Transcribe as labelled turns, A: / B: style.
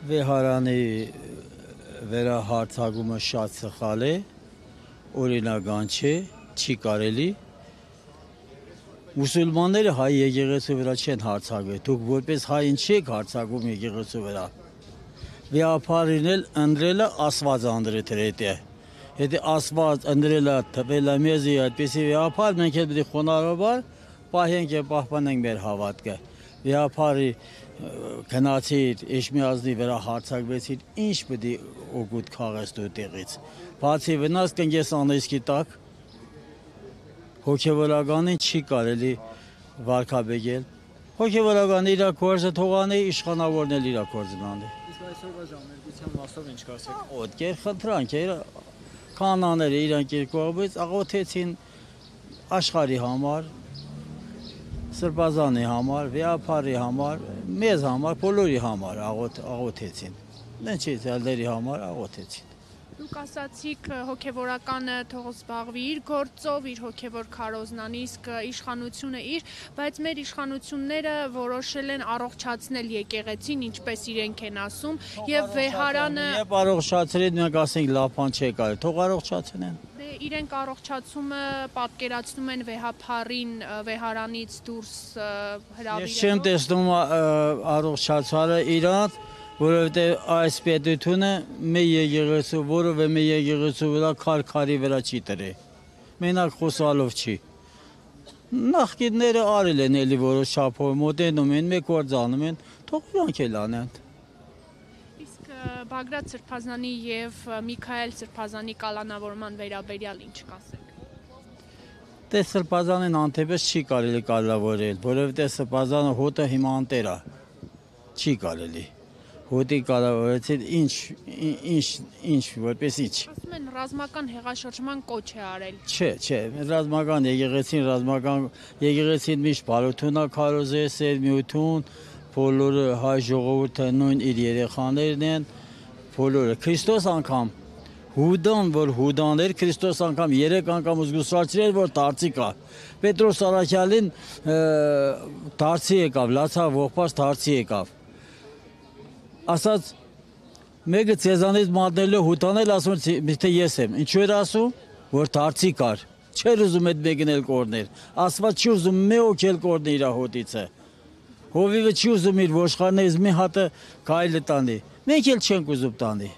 A: Վեհարանի վերահարցակումը շատ սխալ է, օրինական չէ, չի կարելի։ Մուսուլմանները հայ եկեղեցու վրա չեն հարձակվել, դուք որպես հայ չեք հարձակում եկեղեցու վրա։ Վեհապարին էլ ընտրելը Աստված անդրետ է։ Եթե Աստված ընտրելը թվելը մեզի այդպեսի վեհապար, մենք էլ պետք է խոնարհաբար պահենք եւ պահպանենք մեր հավատքը։ Վեհապարի գնացիր Էջմիածնի վրա հարձակվեցիր, ինչ պետք է օգուտ քաղես դու տեղից։ Բացի վնաս կընկես անեծքի տակ, հոգևորականին չի կարելի վարկաբեկել։ Հոգևորականը իր գործը թողանի, իշխանավորն էլ իր գործն անի։
B: Իսկ այսօրվա ժամերգության մասով ինչ կասեք։
A: Ոտքեր խնդրանք էր, կանաները իրանք երկողից աղոթեցին աշխարհի համար, Սրբազանի համար, վեհապարի համար, մեզ համար, բոլորի համար աղոթեցին։ Ինչ ելների համար աղոթեցին։
C: Դուք ասացիք հոգևորականը թող զբաղվի իր գործով, իր հոգևոր քարոզնանի, իսկ իշխանությունը իր, բայց մեր իշխանությունները որոշել են առողջացնել եկեղեցին, ինչպես իրենք են ասում, եւ վեհարանը
A: Երբ առողջացրին, մենք ասենք լավ բան չէ կարելի, թող առողջացնեն։
C: Իրենք առողջացումը պատկերացնում են վեհապարին վեհարանից դուրս հրավիրելով։
A: Ես չեմ տեսնում առողջացարը իրանց, որովհետև այս պետությունը մի եկեղեցու, որովե մի եկեղեցու վրա քարի վրա չի տրի։ Մենակ խոսալով չի։ Նախկինները արել են էլի որոշ չափով, մոտենում են, մեկ գործանում են, թող իրանք էլ անեն։
C: Բագրատ Սրբազանի եւ Միքայել Սրբազանի կալանավորման վերաբերյալ ինչ կասեք։
A: Դե Սրբազանին անթեպս չի կարելի կալավորել, որովհետև Սրբազանը հոտը հիմա անտեր է, չի կարելի։ Հոտի կալավորեցին ինչ, որպես ինչ։
C: Ասում են ռազմական հեղաշրջման կոչ է արել։
A: Չէ, ռազմական եկեղեցին միշտ բարոթունա քարոզել, սերմիություն, բոլորը հայ ժողովուրդը նույն իր երեխաներն են, բոլորը Քրիստոս անգամ Հուդան, որ Հուդան էր, Քրիստոս անգամ 3 անգամ զգուշացրել, որ դարձի կա։ Պետրոս Արաքյալին դարձի եկավ, լացավ, ողբաց դարձի եկավ։ Ասաց մեկը ցեզանից մատնելու Հուդանել ասում թե ես եմ։ Ինչու էր ասում, որ դարձի կար։ Չէր ուզում այդ մեկն էլ կորներ։ Աստված չի ուզում մի օքել կորնի իր հոտիցը։ Հովիվը չի ուզում իր ոշխարներից մի հատը գայլը տանի։ Մենք էլ չենք ուզում տանի։